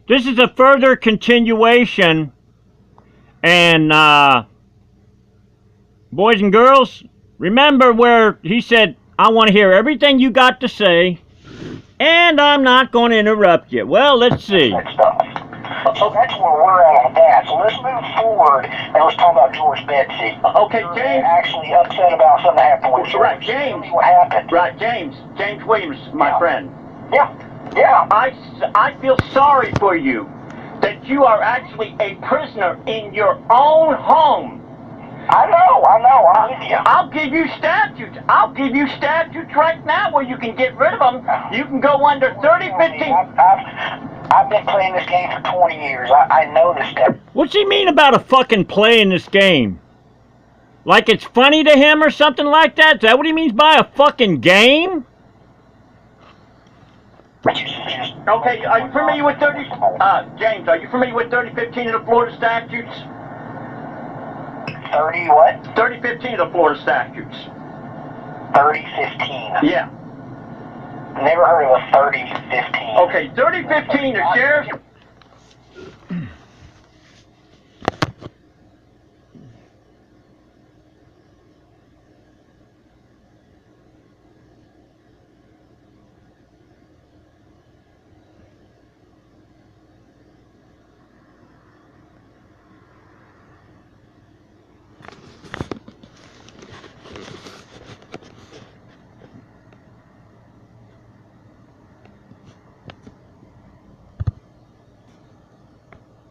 This is a further continuation, and boys and girls, remember where he said, I want to hear everything you got to say, and I'm not going to interrupt you. Well, let's see. So that's where we're at on that. So let's move forward and let's talk about George Betsy. Okay, James. Actually upset about something that happened with George. Right, James. What happened? Right, James Williams, my friend. Yeah. Yeah. I feel sorry for you that you are actually a prisoner in your own home. I know, I'm with you. I'll give you statutes. I'll give you statutes right now where you can get rid of them. You can go under 3015. I've been playing this game for 20 years. I know this stuff. What's he mean about a fucking playing this game? Like it's funny to him or something like that? Is that what he means by a fucking game? Okay, are you familiar with James, are you familiar with 3015 of the Florida statutes? 30 what? 3015 of the Florida statutes. 3015. Yeah. Never heard of a 3015. Okay, 3015, the sheriff.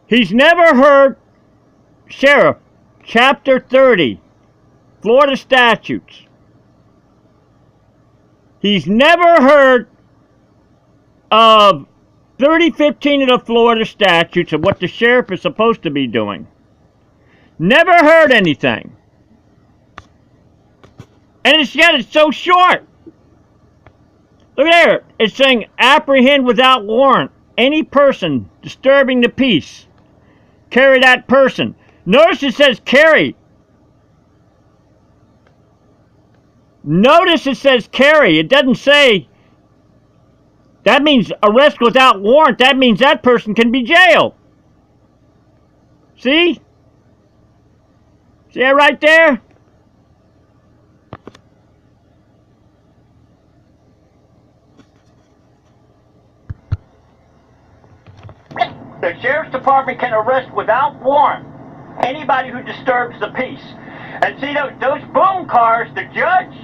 He's never heard, Sheriff, Chapter 30, Florida Statutes. He's never heard of 3015 of the Florida Statutes of what the sheriff is supposed to be doing. Never heard anything. And it's so short. Look there. It's saying apprehend without warrant any person disturbing the peace. Carry that person. Notice it says carry. Notice it says carry. It doesn't say. That means arrest without warrant. That means that person can be jailed. See? See that right there? The Sheriff's Department can arrest without warrant anybody who disturbs the peace. And see, those boom cars, the judge,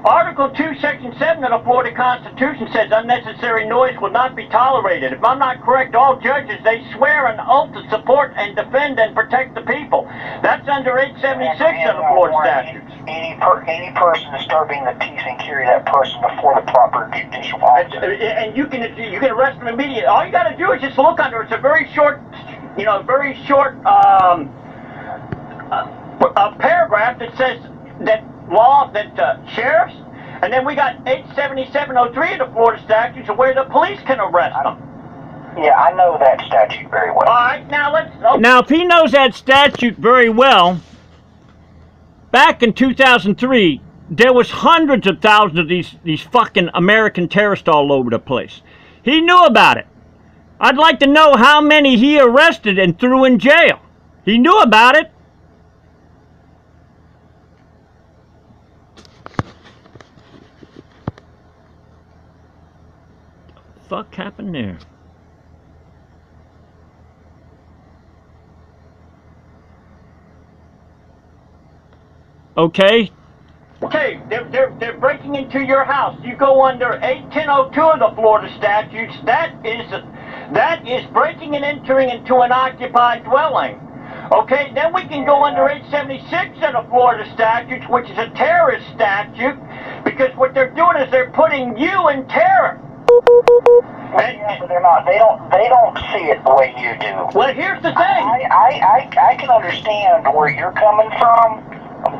Article 2, Section 7 of the Florida Constitution says unnecessary noise will not be tolerated. If I'm not correct, all judges, they swear an oath to support and defend and protect the people. That's under 876 of the Florida statutes. Any person disturbing the peace and carry that person before the proper judicial officer. And you can arrest them immediately. All you got to do is just look under. It's a very short, a paragraph that says that sheriffs, and then we got 87703 of the Florida statutes where the police can arrest them. Yeah, I know that statute very well. All right, now let's. Oh. Now, if he knows that statute very well, back in 2003, there was hundreds of thousands of these fucking American terrorists all over the place. He knew about it. I'd like to know how many he arrested and threw in jail. He knew about it. What the fuck happened there? Okay. Okay, they're breaking into your house. You go under 81002 of the Florida statutes. That is breaking and entering into an occupied dwelling. Okay, then we can go under 876 of the Florida statutes, which is a terrorist statute, because what they're doing is they're putting you in terror. Yeah, but they're not. They don't see it the way you do. Well, here's the thing. I can understand where you're coming from,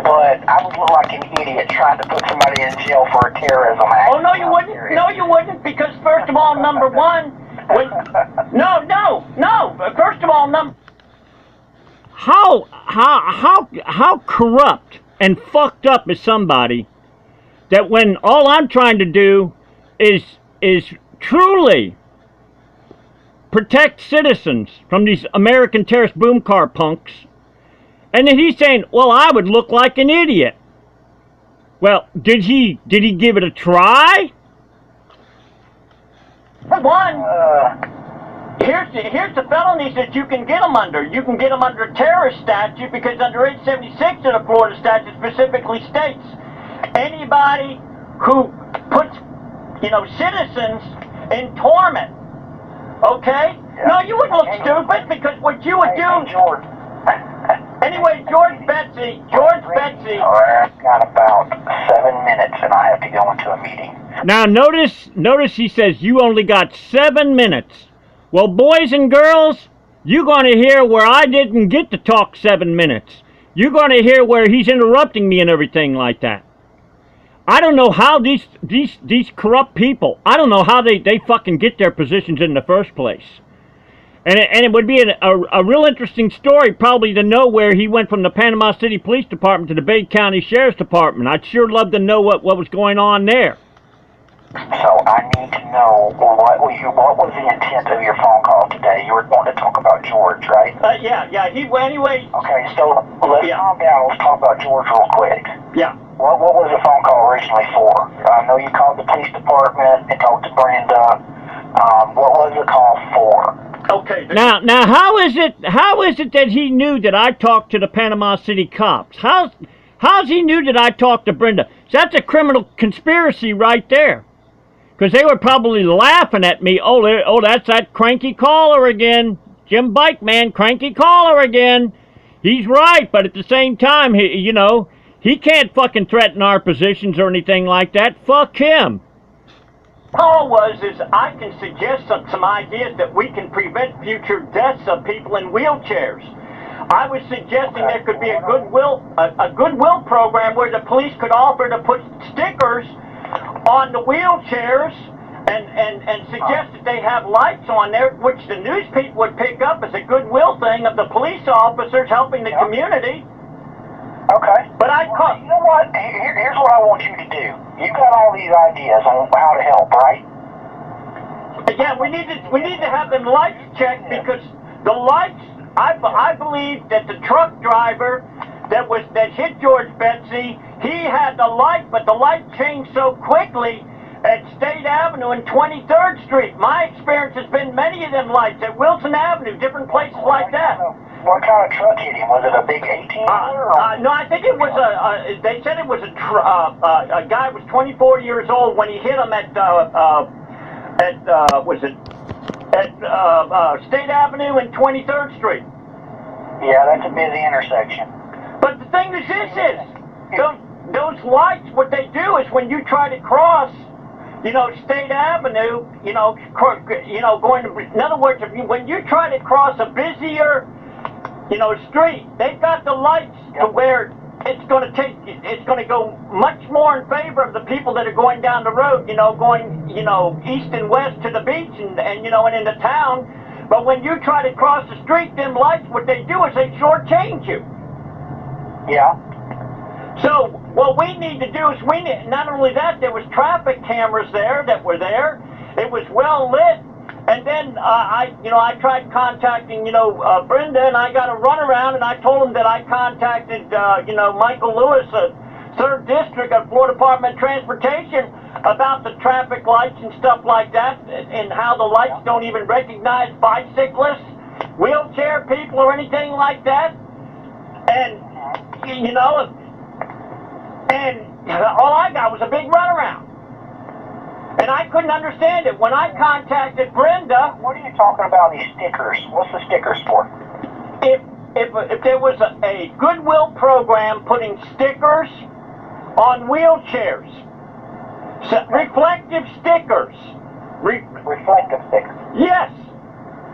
but I would look like an idiot trying to put somebody in jail for a terrorism act. Oh, no, you wouldn't. No, you wouldn't, because first of all, number one, first of all, How corrupt and fucked up is somebody that when all I'm trying to do is truly protect citizens from these American terrorist boom car punks. And then he's saying, well, I would look like an idiot. Well, did he give it a try? For one, here's the felonies that you can get them under. You can get them under a terrorist statute because under 876 of the Florida statute specifically states anybody who puts, citizens in torment. Okay? Yeah. No, you wouldn't look stupid because what you would do. George. Anyway, George Betsy. I've got about 7 minutes and I have to go into a meeting. Now notice he says you only got 7 minutes. Well, boys and girls, you're going to hear where I didn't get to talk 7 minutes. You're going to hear where he's interrupting me and everything like that. I don't know how these corrupt people, I don't know how they fucking get their positions in the first place. And it would be a real interesting story probably to know where he went from the Panama City Police Department to the Bay County Sheriff's Department. I'd sure love to know what was going on there. So I need to know what was the intent of your phone call today? You were wanting to talk about George, right? Yeah. Anyway. Okay, so let's calm down. Let's talk about George real quick. Yeah. What was the phone call originally for? I know you called the police department and talked to Brenda. What was the call for? Okay. Now, how is it that he knew that I talked to the Panama City cops? How's he knew that I talked to Brenda? So that's a criminal conspiracy right there. Because they were probably laughing at me. Oh, that's that cranky caller again. Jimbikeman, cranky caller again. He's right, but at the same time, he can't fucking threaten our positions or anything like that. Fuck him. Paul is I can suggest some ideas that we can prevent future deaths of people in wheelchairs. I was suggesting there could be a goodwill program where the police could offer to put stickers on the wheelchairs and suggest that they have lights on there, which the news people would pick up as a goodwill thing of the police officers helping the community. Okay. But you know what? Here's what I want you to do. You got all these ideas on how to help, right? Yeah, we need to have them lights checked because the lights. I believe that the truck driver that hit George Betsy, he had the light, but the light changed so quickly at State Avenue and 23rd Street. My experience has been many of them lights at Wilson Avenue, different places like that. What kind of truck hit him? Was it a big 18-wheeler? No, I think it was they said it was a guy who was 24 years old when he hit him at State Avenue and 23rd Street. Yeah, that's a busy intersection. But the thing is those lights, what they do is when you try to cross, State Avenue, going to, in other words, when you try to cross a busier, street, they've got the lights to where it's going to go much more in favor of the people that are going down the road, going, east and west to the beach and into town. But when you try to cross the street, them lights, what they do is they shortchange you. Yeah. So what we need to do is not only that, there was traffic cameras there that were there. It was well lit. And then I tried contacting, Brenda, and I got a runaround, and I told him that I contacted, Michael Lewis, 3rd District of Florida Department of Transportation, about the traffic lights and stuff like that, and how the lights don't even recognize bicyclists, wheelchair people, or anything like that. And, and all I got was a big runaround. And I couldn't understand it. When I contacted Brenda... What are you talking about, these stickers? What's the stickers for? If there was a goodwill program putting stickers on wheelchairs, reflective stickers. Reflective stickers? Yes.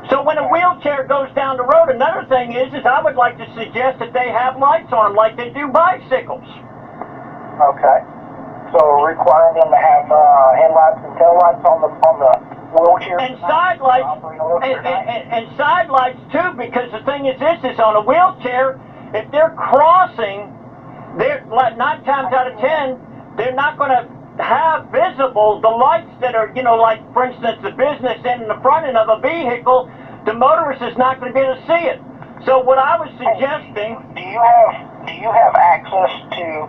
So when a wheelchair goes down the road, another thing is I would like to suggest that they have lights on them like they do bicycles. Okay. So requiring them to have headlights and taillights on the wheelchair and side lights and side lights too, because the thing is on a wheelchair, if they're crossing, they're 9 times out of 10 they're not going to have visible the lights that are, you know, like for instance the business end in the front end of a vehicle, the motorist is not going to be able to see it. So what I was suggesting. Do you have access to?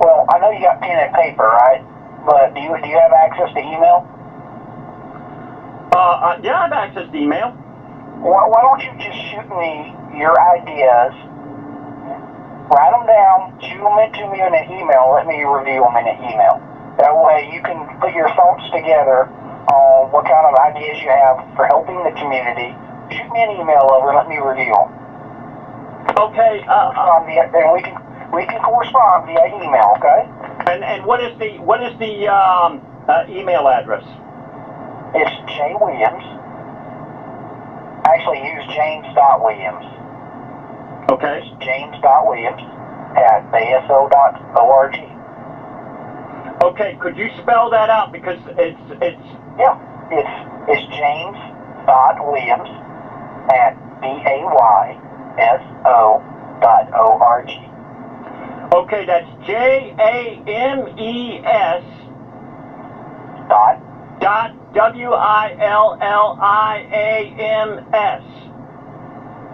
Well, I know you got pen and paper, right? But do you have access to email? Yeah, I have access to email. Why don't you just shoot me your ideas, write them down, shoot them into me in an email, let me review them in an email. That way you can put your thoughts together on what kind of ideas you have for helping the community. Shoot me an email over and let me review them. Okay. And we can correspond via email, okay? And what is the email address? It's J. Williams. Actually, use James.Williams. Okay. It's James.Williams at ASO.org. Okay, could you spell that out because it's Yeah, it's James.Williams at BAYSO.org. Okay, that's JAMES Dot WILLIAMS.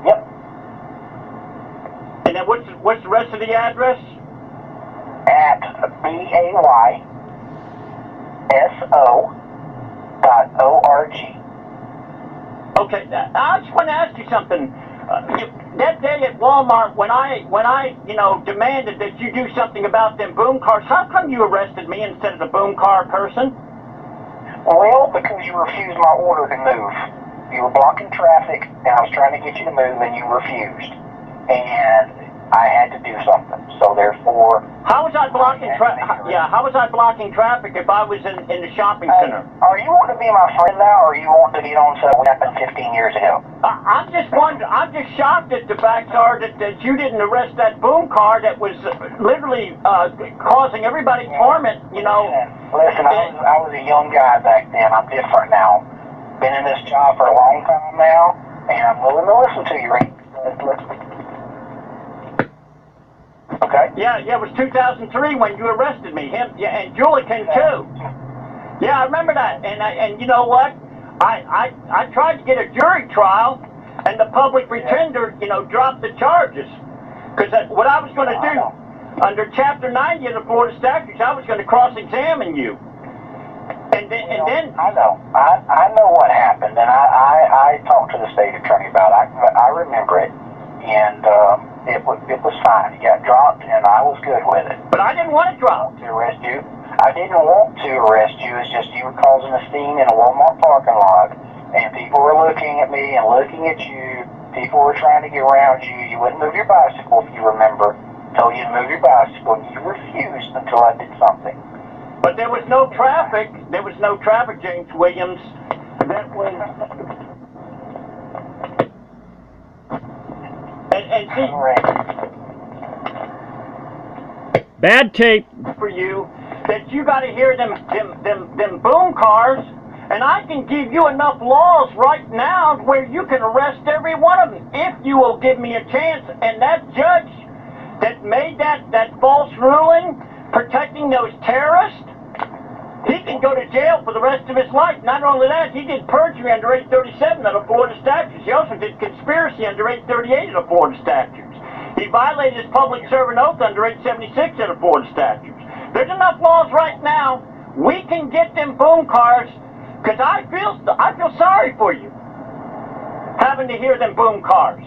Yep. And then what's the rest of the address? At BAYSO.org. Okay, I just want to ask you something. That day at Walmart, when I demanded that you do something about them boom cars, how come you arrested me instead of the boom car person? Well, because you refused my order to move. You were blocking traffic, and I was trying to get you to move, and you refused. And I had to do something. So therefore, how was I blocking traffic? Yeah, how was I blocking traffic if I was in the shopping center? Are you wanting to be my friend now, or are you wanting to get on to what happened 15 years ago? I'm just wondering. I'm just shocked at the fact, sir, that you didn't arrest that boom car that was literally causing everybody torment. You know. Listen, I was a young guy back then. I'm different now. Been in this job for a long time now, and I'm willing to listen to you. Okay. Yeah, it was 2003 when you arrested me. And Julican too. Yeah, I remember that. And you know what? I tried to get a jury trial, and the public pretender, dropped the charges. Because what I was going to do, under Chapter 90 of the Florida statutes, I was going to cross-examine you. And then I know what happened, and I talked to the state attorney about it. I remember it, and it was fine. He got dropped, and I was good with it. But I didn't want to drop. To arrest you. I didn't want to arrest you. It's just you were causing a scene in a Walmart parking lot, and people were looking at me and looking at you. People were trying to get around you. You wouldn't move your bicycle, if you remember. Told you to move your bicycle, and you refused until I did something. But there was no traffic. There was no traffic, James Williams. That was. And see. Bad tape. For you, that you got to hear them boom cars, and I can give you enough laws right now where you can arrest every one of them if you will give me a chance. And that judge that made that false ruling protecting those terrorists, he can go to jail for the rest of his life. Not only that, he did perjury under 837 of the Florida statutes. He also did conspiracy under 838 of the Florida statutes. He violated his public servant oath under 876 of the Florida statutes. There's enough laws right now. We can get them boom cars, because I feel sorry for you having to hear them boom cars.